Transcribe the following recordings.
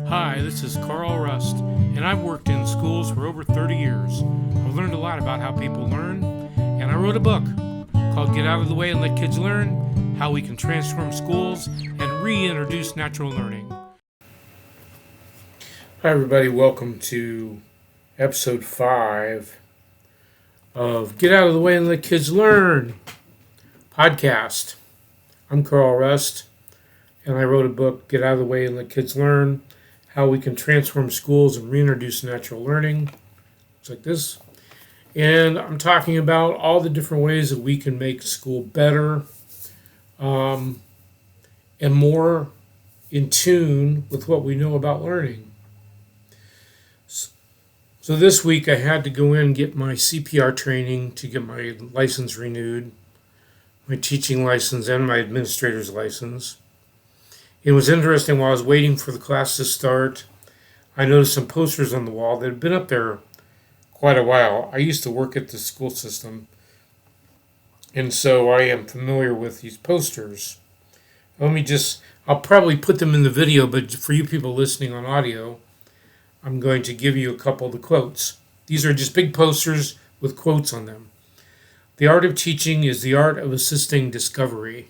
Hi, this is Carl Rust, and I've worked in schools for over 30 years. I've learned a lot about how people learn, and I wrote a book called Get Out of the Way and Let Kids Learn: How We Can Transform Schools and Reintroduce Natural Learning. Hi, everybody. Welcome to episode 5 of Get Out of the Way and Let Kids Learn podcast. I'm Carl Rust, and I wrote a book, Get Out of the Way and Let Kids Learn: How We Can Transform Schools and Reintroduce Natural Learning. It's like this. And I'm talking about all the different ways that we can make school better and more in tune with what we know about learning. So this week I had to go in and get my CPR training to get my license renewed, my teaching license and my administrator's license. It was interesting. While I was waiting for the class to start, I noticed some posters on the wall that had been up there quite a while. I used to work at the school system, and so I am familiar with these posters. I'll probably put them in the video, but for you people listening on audio, I'm going to give you a couple of the quotes. These are just big posters with quotes on them. The art of teaching is the art of assisting discovery.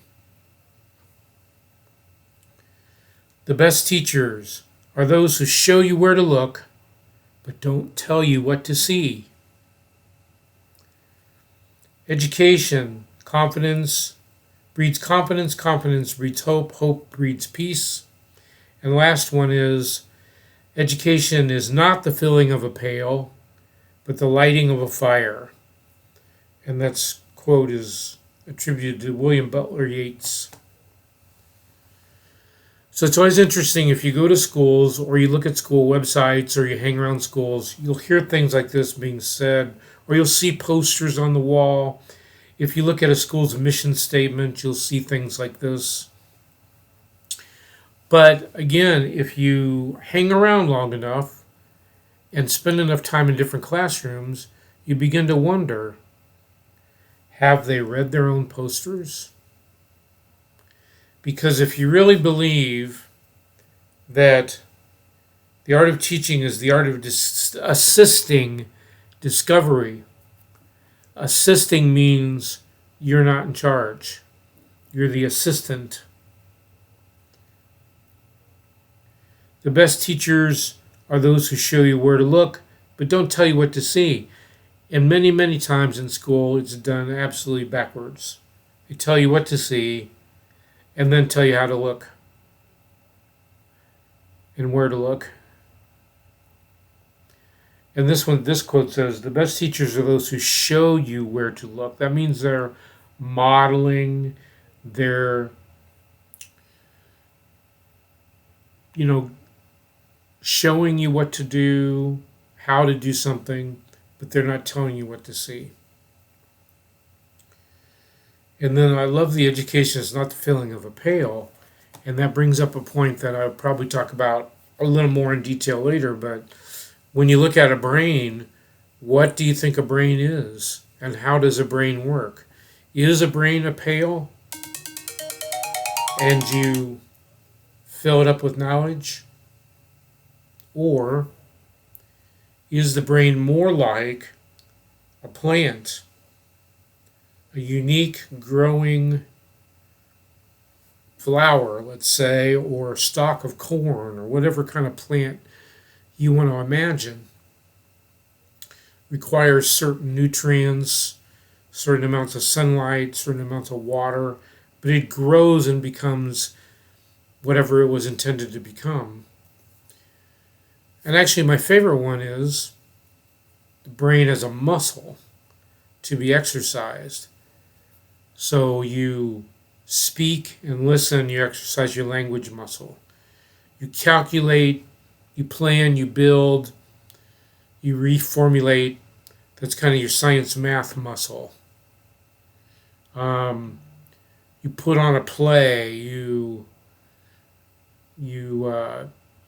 The best teachers are those who show you where to look, but don't tell you what to see. Education, confidence breeds confidence, confidence breeds hope, hope breeds peace. And the last one is, education is not the filling of a pail, but the lighting of a fire. And that quote is attributed to William Butler Yeats. So it's always interesting if you go to schools or you look at school websites or you hang around schools, you'll hear things like this being said, or you'll see posters on the wall. If you look at a school's mission statement, you'll see things like this. But again, if you hang around long enough and spend enough time in different classrooms, you begin to wonder, have they read their own posters? Because if you really believe that the art of teaching is the art of assisting discovery, assisting means you're not in charge. You're the assistant. The best teachers are those who show you where to look, but don't tell you what to see. And many, many times in school, it's done absolutely backwards. They tell you what to see, and then tell you how to look and where to look. And this quote says, the best teachers are those who show you where to look. That means they're modeling, they're, showing you what to do, how to do something, but they're not telling you what to see. And then I love the education is not the filling of a pail. And that brings up a point that I'll probably talk about a little more in detail later. But when you look at a brain, what do you think a brain is? And how does a brain work? Is a brain a pail? And you fill it up with knowledge? Or is the brain more like a plant? A unique growing flower, let's say, or stalk of corn, or whatever kind of plant you want to imagine, requires certain nutrients, certain amounts of sunlight, certain amounts of water, but it grows and becomes whatever it was intended to become. And actually, my favorite one is the brain as a muscle to be exercised. So you speak and listen, you exercise your language muscle. You calculate, you plan, you build, you reformulate. That's kind of your science math muscle. You put on a play, you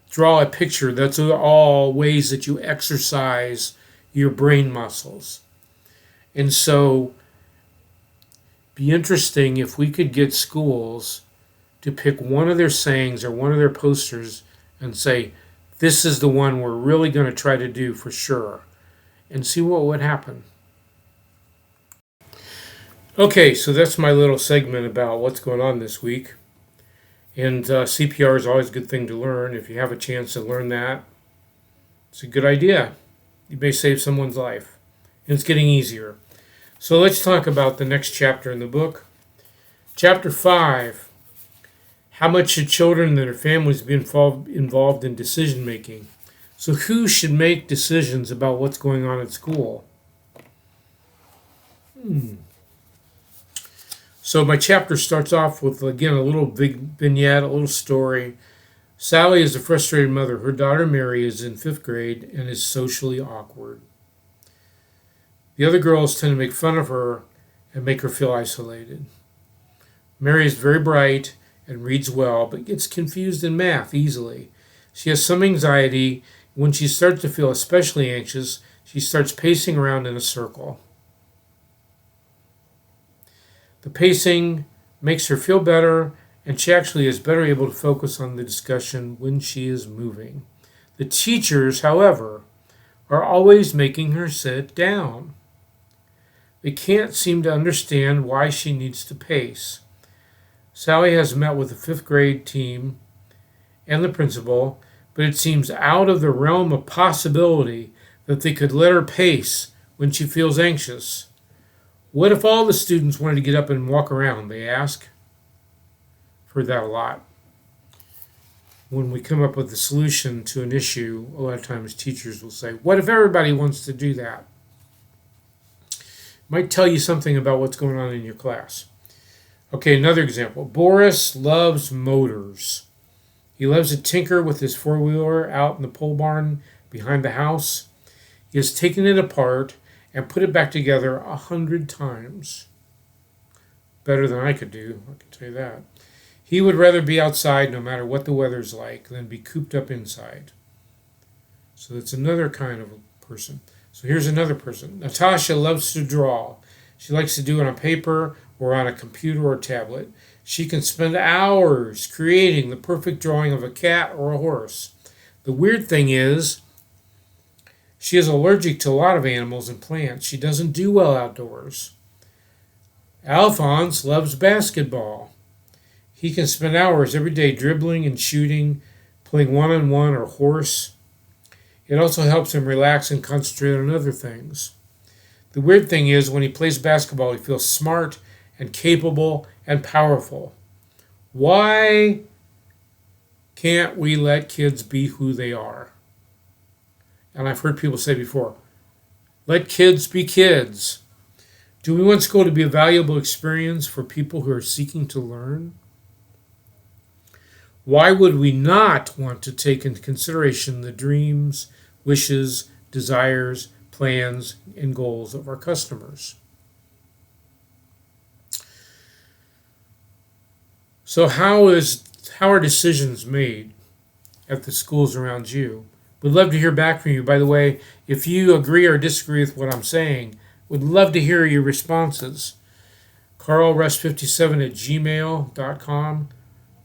draw a picture. That's all ways that you exercise your brain muscles. And so be interesting if we could get schools to pick one of their sayings or one of their posters and say, This is the one we're really going to try to do for sure, and see what would happen. Okay, so that's my little segment about what's going on this week. And CPR is always a good thing to learn. If you have a chance to learn that, it's a good idea. You may save someone's life. And it's getting easier. So let's talk about the next chapter in the book. Chapter 5. How much should children and their families be involved in decision making? So who should make decisions about what's going on at school? So my chapter starts off with, again, a little big vignette, a little story. Sally is a frustrated mother. Her daughter Mary is in 5th grade and is socially awkward. The other girls tend to make fun of her and make her feel isolated. Mary is very bright and reads well, but gets confused in math easily. She has some anxiety. When she starts to feel especially anxious, she starts pacing around in a circle. The pacing makes her feel better, and she actually is better able to focus on the discussion when she is moving. The teachers, however, are always making her sit down. They can't seem to understand why she needs to pace. Sally has met with the 5th grade team and the principal, but it seems out of the realm of possibility that they could let her pace when she feels anxious. What if all the students wanted to get up and walk around, they ask? I've heard that a lot. When we come up with a solution to an issue, a lot of times teachers will say, what if everybody wants to do that? Might tell you something about what's going on in your class. Okay, another example. Boris loves motors. He loves to tinker with his 4-wheeler out in the pole barn behind the house. He has taken it apart and put it back together 100 times. Better than I could do, I can tell you that. He would rather be outside no matter what the weather's like than be cooped up inside. So that's another kind of a person. So here's another person. Natasha loves to draw. She likes to do it on paper or on a computer or tablet. She can spend hours creating the perfect drawing of a cat or a horse. The weird thing is, she is allergic to a lot of animals and plants. She doesn't do well outdoors. Alphonse loves basketball. He can spend hours every day dribbling and shooting, playing one-on-one or horse. It also helps him relax and concentrate on other things. The weird thing is, when he plays basketball, he feels smart and capable and powerful. Why can't we let kids be who they are? And I've heard people say before, let kids be kids. Do we want school to be a valuable experience for people who are seeking to learn? Why would we not want to take into consideration the dreams, wishes, desires, plans, and goals of our customers? So how are decisions made at the schools around you? We'd love to hear back from you. By the way, if you agree or disagree with what I'm saying, we'd love to hear your responses. CarlRust57 at gmail.com.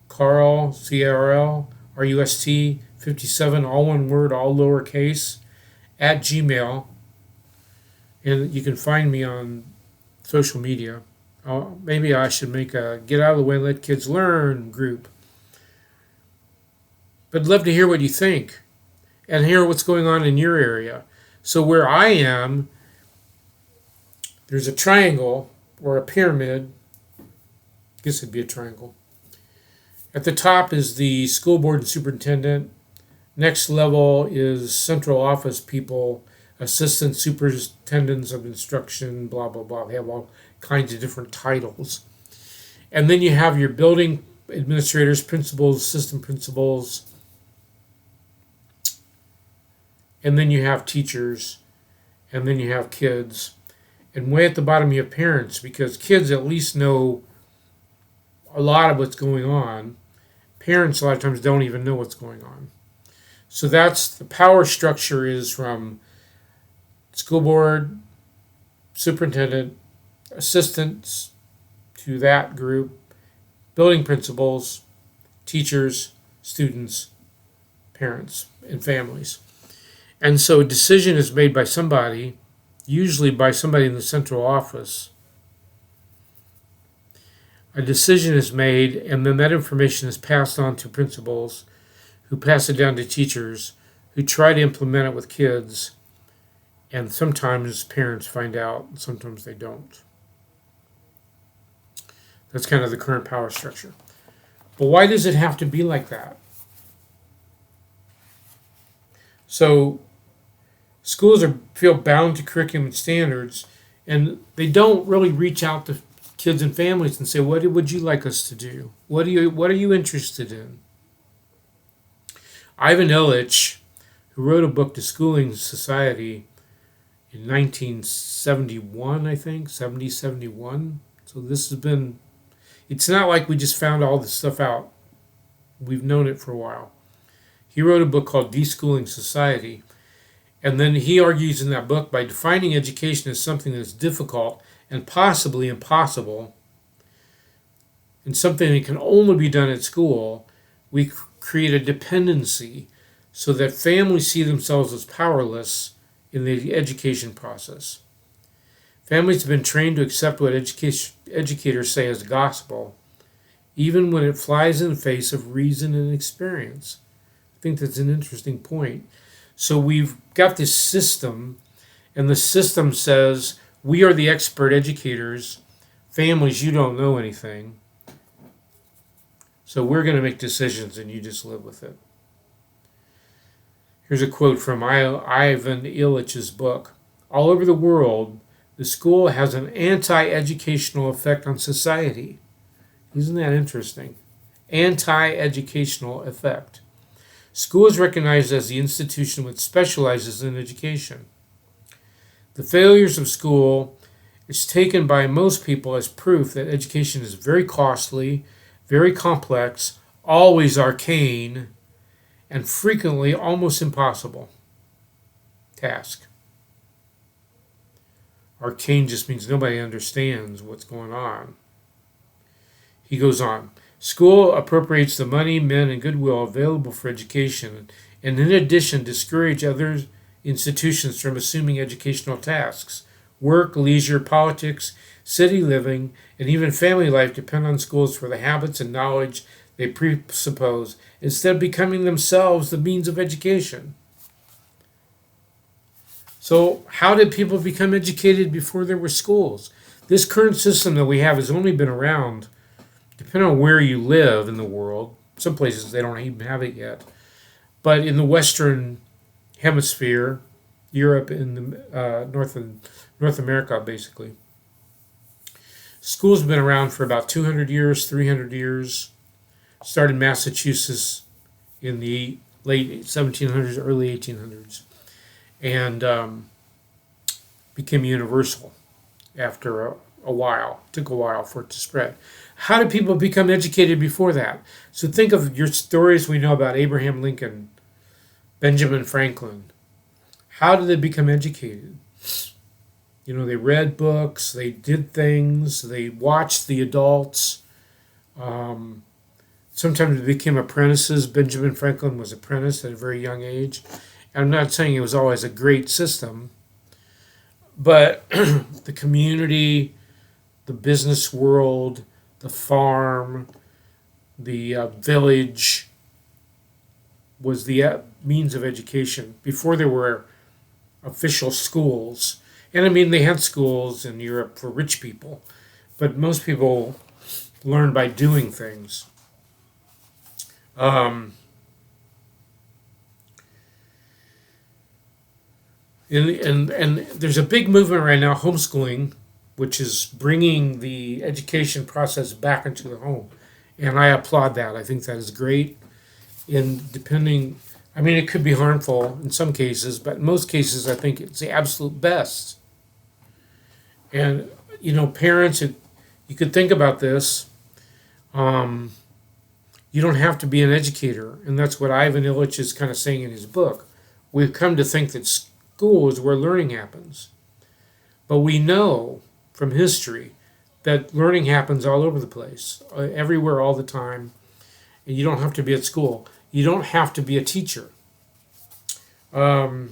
Carl, C-A-R-L, R-U-S-T, 57, all one word, all lowercase, at Gmail. And you can find me on social media. Maybe I should make a Get Out of the Way and Let Kids Learn group. But I'd love to hear what you think and hear what's going on in your area. So where I am, there's a triangle or a pyramid. I guess it'd be a triangle. At the top is the school board and superintendent. Next level is central office people, assistant superintendents of instruction, blah, blah, blah. They have all kinds of different titles. And then you have your building administrators, principals, assistant principals. And then you have teachers. And then you have kids. And way at the bottom you have parents, because kids at least know a lot of what's going on. Parents a lot of times don't even know what's going on. So that's the power structure is from school board, superintendent, assistants to that group, building principals, teachers, students, parents and families. And so a decision is made by somebody, usually by somebody in the central office. A decision is made, and then that information is passed on to principals, who pass it down to teachers, who try to implement it with kids, and sometimes parents find out, and sometimes they don't. That's kind of the current power structure. But why does it have to be like that? So schools feel bound to curriculum and standards, and they don't really reach out to kids and families and say, what would you like us to do? What are you interested in? Ivan Illitch, who wrote a book, Deschooling Society, in 1971, I think, 71. So this has been, it's not like we just found all this stuff out. We've known it for a while. He wrote a book called Deschooling Society. And then he argues in that book, by defining education as something that's difficult and possibly impossible, and something that can only be done at school, we create a dependency so that families see themselves as powerless in the education process. Families have been trained to accept what educators say as gospel, even when it flies in the face of reason and experience. I think that's an interesting point. So we've got this system, and the system says, we are the expert educators. Families, you don't know anything. So we're going to make decisions, and you just live with it. Here's a quote from Ivan Illitch's book. All over the world, the school has an anti-educational effect on society. Isn't that interesting? Anti-educational effect. School is recognized as the institution which specializes in education. The failures of school is taken by most people as proof that education is very costly, very complex, always arcane, and frequently almost impossible task. Arcane just means nobody understands what's going on. He goes on. School appropriates the money, men, and goodwill available for education, and in addition discourage other institutions from assuming educational tasks. Work, leisure, politics, city living, and even family life depend on schools for the habits and knowledge they presuppose, instead of becoming themselves the means of education. So how did people become educated before there were schools? This current system that we have has only been around, depending on where you live in the world. Some places they don't even have it yet. But in the Western Hemisphere, Europe and the North America, basically, school's been around for about 200 years, 300 years. Started in Massachusetts in the late 1700s, early 1800s, and became universal after a while. It took a while for it to spread. How did people become educated before that? So think of your stories we know about Abraham Lincoln, Benjamin Franklin. How did they become educated? You know, they read books, they did things, they watched the adults. Sometimes they became apprentices. Benjamin Franklin was apprenticed at a very young age. I'm not saying it was always a great system, but the community, the business world, the farm, the village was the means of education before there were official schools. And I mean, they had schools in Europe for rich people, but most people learned by doing things. And there's a big movement right now, homeschooling, which is bringing the education process back into the home. And I applaud that. I think that is great. And depending, I mean, it could be harmful in some cases, but in most cases, I think it's the absolute best. And, you know, parents, you could think about this. You don't have to be an educator. And that's what Ivan Illitch is kind of saying in his book. We've come to think that school is where learning happens. But we know from history that learning happens all over the place, everywhere, all the time. And you don't have to be at school. You don't have to be a teacher. Um,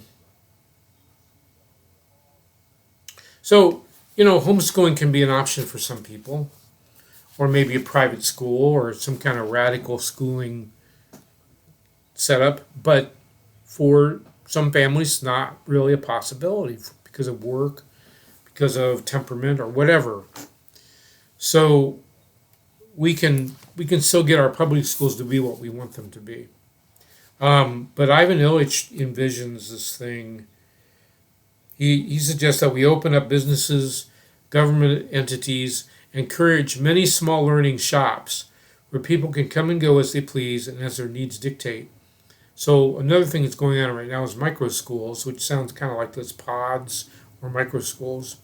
so, homeschooling can be an option for some people, or maybe a private school or some kind of radical schooling setup. But for some families, not really a possibility because of work, because of temperament, or whatever. So we can still get our public schools to be what we want them to be. But Ivan Illitch envisions this thing. He suggests that we open up businesses, government entities, encourage many small learning shops where people can come and go as they please and as their needs dictate. So another thing that's going on right now is micro schools, which sounds kind of like those pods or micro schools.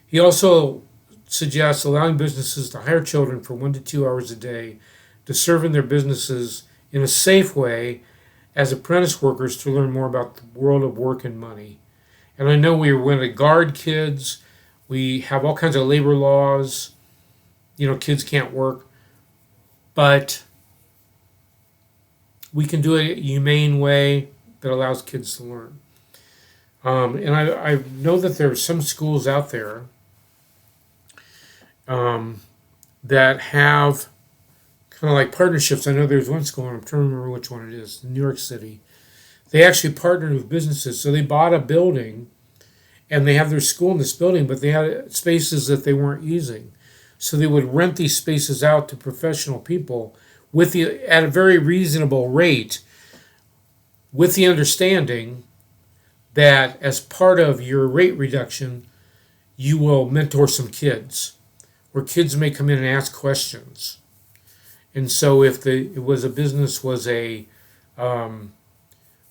He also suggests allowing businesses to hire children for 1 to 2 hours a day to serve in their businesses in a safe way as apprentice workers to learn more about the world of work and money. And I know we want to guard kids. We have all kinds of labor laws. Kids can't work. But we can do it a humane way that allows kids to learn. And I know that there are some schools out there that have kind of like partnerships. I know there's one school, and I'm trying to remember which one it is, in New York City. They actually partnered with businesses. So they bought a building and they have their school in this building, but they had spaces that they weren't using. So they would rent these spaces out to professional people at a very reasonable rate, with the understanding that as part of your rate reduction, you will mentor some kids, where kids may come in and ask questions. And so if it was a business, was a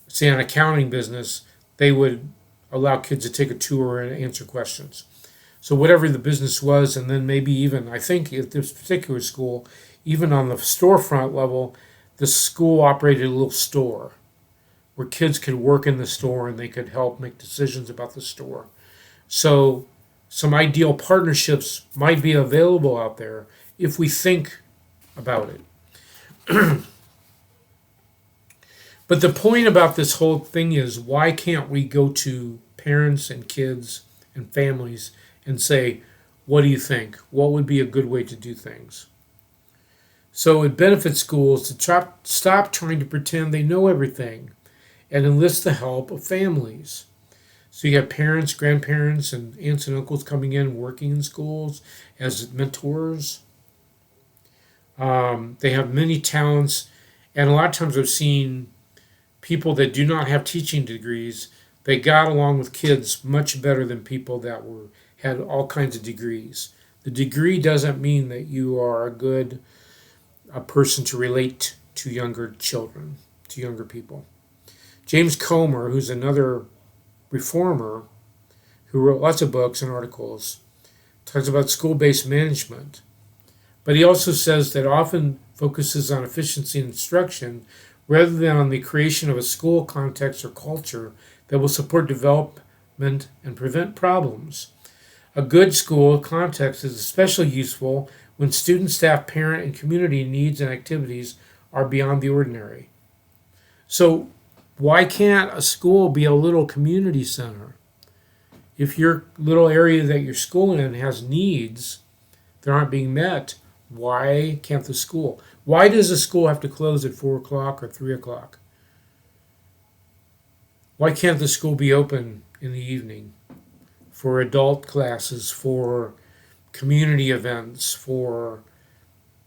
say an accounting business, they would allow kids to take a tour and answer questions. So whatever the business was, and then maybe even, I think at this particular school, even on the storefront level, the school operated a little store where kids could work in the store and they could help make decisions about the store. So some ideal partnerships might be available out there if we think about it. But the point about this whole thing is, why can't we go to parents and kids and families and say, what do you think? What would be a good way to do things? So it benefits schools to stop trying to pretend they know everything and enlist the help of families. So you have parents, grandparents, and aunts and uncles coming in, working in schools as mentors. They have many talents, and a lot of times I've seen people that do not have teaching degrees. They got along with kids much better than people that had all kinds of degrees. The degree doesn't mean that you are a person to relate to younger children, to younger people. James Comer, who's another reformer who wrote lots of books and articles, talks about school-based management. But he also says that often focuses on efficiency in instruction rather than on the creation of a school context or culture that will support development and prevent problems. A good school context is especially useful when student, staff, parent, and community needs and activities are beyond the ordinary. So why can't a school be a little community center? If your little area that you're schooling in has needs that aren't being met, why can't the school? Why does the school have to close at 4 o'clock or 3 o'clock? Why can't the school be open in the evening for adult classes, for community events, for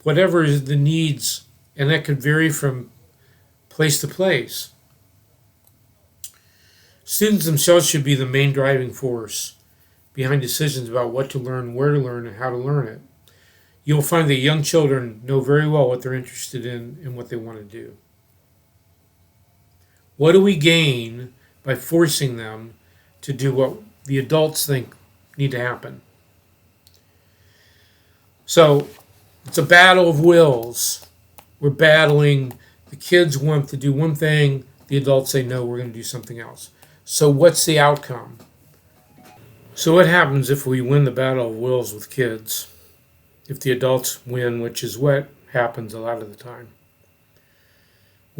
whatever is the needs? And that could vary from place to place. Students themselves should be the main driving force behind decisions about what to learn, where to learn, and how to learn it. You'll find that young children know very well what they're interested in and what they want to do. What do we gain by forcing them to do what the adults think need to happen? So it's a battle of wills. We're battling. The kids want to do one thing. The adults say, no, we're going to do something else. So what's the outcome? So what happens if we win the battle of wills with kids? If the adults win, which is what happens a lot of the time.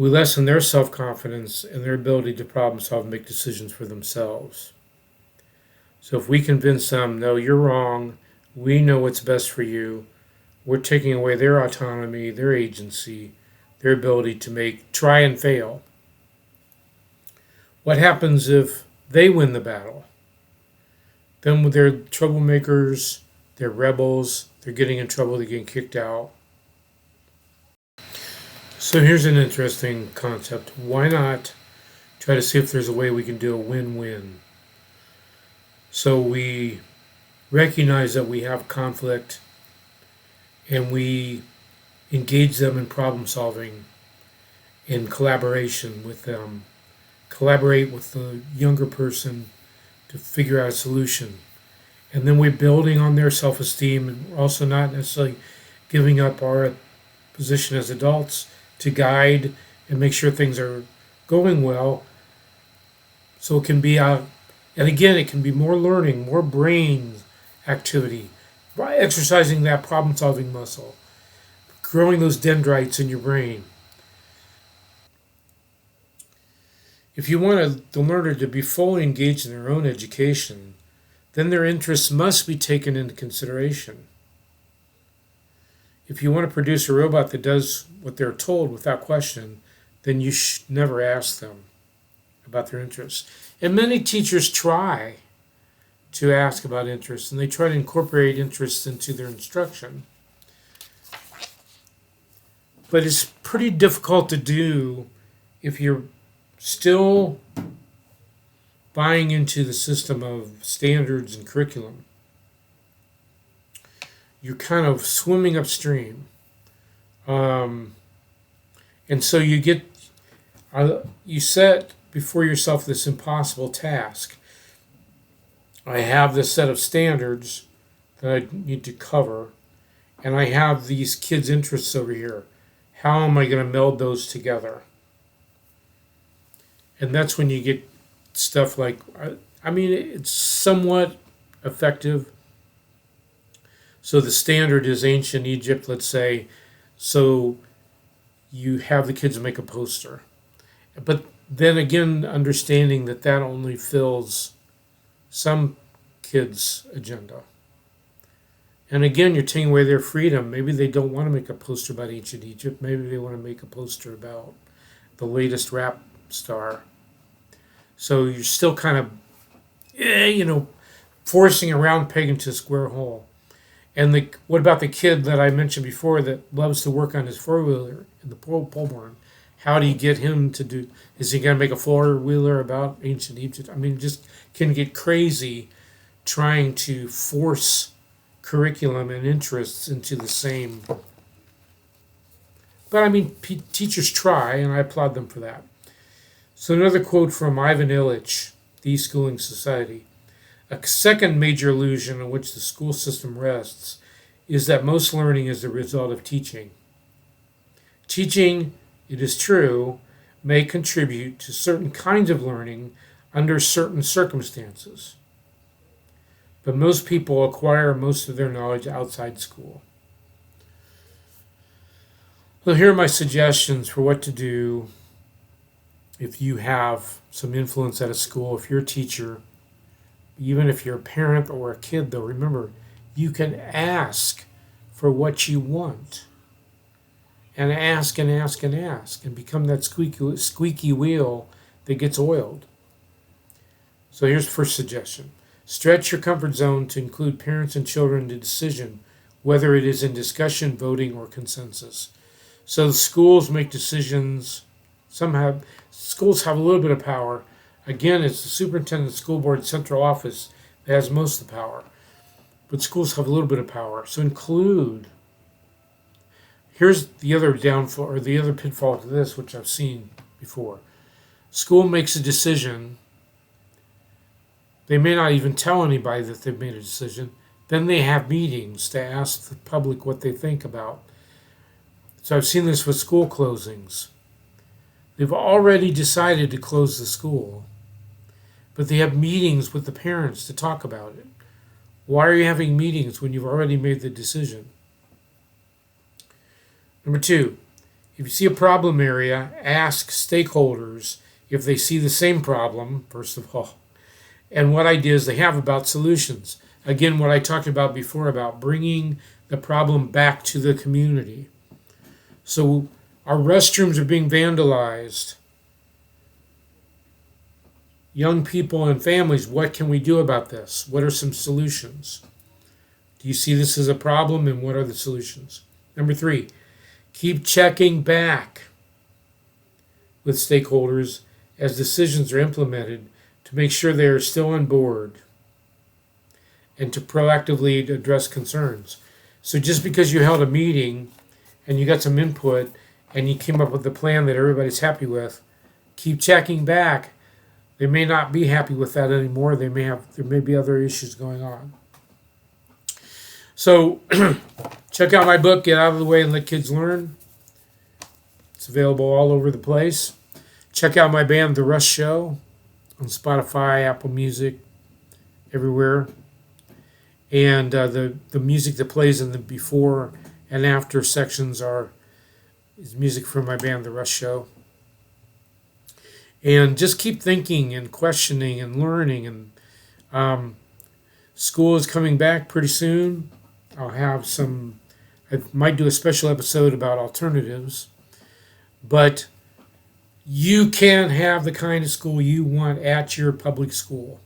We lessen their self-confidence and their ability to problem solve and make decisions for themselves. So if we convince them, no, you're wrong, we know what's best for you, we're taking away their autonomy, their agency, their ability to try and fail. What happens if they win the battle? Then they're troublemakers, they're rebels, they're getting in trouble, they're getting kicked out. So here's an interesting concept. Why not try to see if there's a way we can do a win-win? So we recognize that we have conflict and we engage them in problem solving, in collaboration with them, collaborate with the younger person to figure out a solution. And then we're building on their self-esteem, and we're also not necessarily giving up our position as adults to guide and make sure things are going well. So it can be and again, it can be more learning, more brain activity, by exercising that problem-solving muscle, growing those dendrites in your brain. If you want the learner to be fully engaged in their own education, then their interests must be taken into consideration. If you want to produce a robot that does what they're told without question, then you should never ask them about their interests. And many teachers try to ask about interests, and they try to incorporate interests into their instruction. But it's pretty difficult to do if you're still buying into the system of standards and curriculum. You're kind of swimming upstream. And so you set before yourself this impossible task. I have this set of standards that I need to cover, and I have these kids' interests over here. How am I going to meld those together? And that's when you get stuff like, it's somewhat effective. So the standard is ancient Egypt, let's say. So you have the kids make a poster. But then again, understanding that only fills some kids' agenda. And again, you're taking away their freedom. Maybe they don't want to make a poster about ancient Egypt. Maybe they want to make a poster about the latest rap star. So you're still kind of, forcing a round peg into a square hole. And what about the kid that I mentioned before that loves to work on his four-wheeler in the pole barn? How do you get him to do? Is he going to make a four-wheeler about ancient Egypt? Just can get crazy trying to force curriculum and interests into the same. But teachers try, and I applaud them for that. So another quote from Ivan Illitch, Deschooling Society. A second major illusion on which the school system rests is that most learning is the result of teaching. Teaching, it is true, may contribute to certain kinds of learning under certain circumstances. But most people acquire most of their knowledge outside school. So here are my suggestions for what to do if you have some influence at a school, if you're a teacher, even if you're a parent or a kid, though, remember, you can ask for what you want. And ask and ask and ask and become that squeaky wheel that gets oiled. So here's the first suggestion. Stretch your comfort zone to include parents and children in the decision, whether it is in discussion, voting, or consensus. So the schools make decisions. Schools have a little bit of power. Again, it's the superintendent of the school board central office that has most of the power. But schools have a little bit of power. So include. Here's the other downfall, or the other pitfall to this, which I've seen before. School makes a decision. They may not even tell anybody that they've made a decision. Then they have meetings to ask the public what they think about. So I've seen this with school closings. They've already decided to close the school, but they have meetings with the parents to talk about it. Why are you having meetings when you've already made the decision? Number two, If you see a problem area, ask stakeholders if they see the same problem, first of all, and what ideas they have about solutions. Again, what I talked about before about bringing the problem back to the community. So our restrooms are being vandalized. Young people and families, what can we do about this? What are some solutions? Do you see this as a problem, and what are the solutions? Number 3, keep checking back with stakeholders as decisions are implemented to make sure they are still on board and to proactively address concerns. So just because you held a meeting and you got some input and you came up with a plan that everybody's happy with, keep checking back. They may not be happy with that anymore. There may be other issues going on. So check out my book, Get Out of the Way and Let Kids Learn. It's available all over the place. Check out my band, The Rush Show, on Spotify, Apple Music, everywhere. And the music that plays in the before and after sections is music from my band, The Rush Show. And just keep thinking and questioning and learning. And school is coming back pretty soon. I might do a special episode about alternatives. But you can have the kind of school you want at your public school.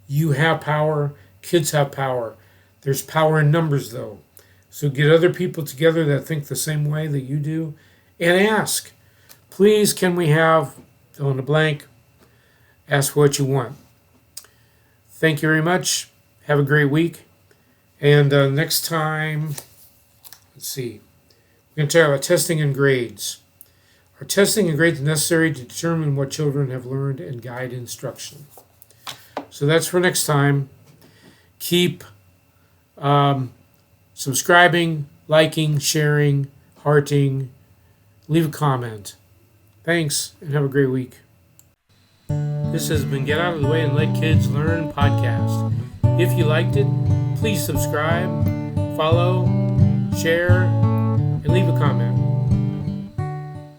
You have power. Kids have power. There's power in numbers, though. So get other people together that think the same way that you do and ask, please, can we have fill in the blank? Ask for what you want. Thank you very much. Have a great week. And next time, let's see. We're going to talk about testing and grades. Are testing and grades necessary to determine what children have learned and guide instruction? So that's for next time. Keep subscribing, liking, sharing, hearting. Leave a comment. Thanks, and have a great week. This has been Get Out of the Way and Let Kids Learn podcast. If you liked it, please subscribe, follow, share, and leave a comment.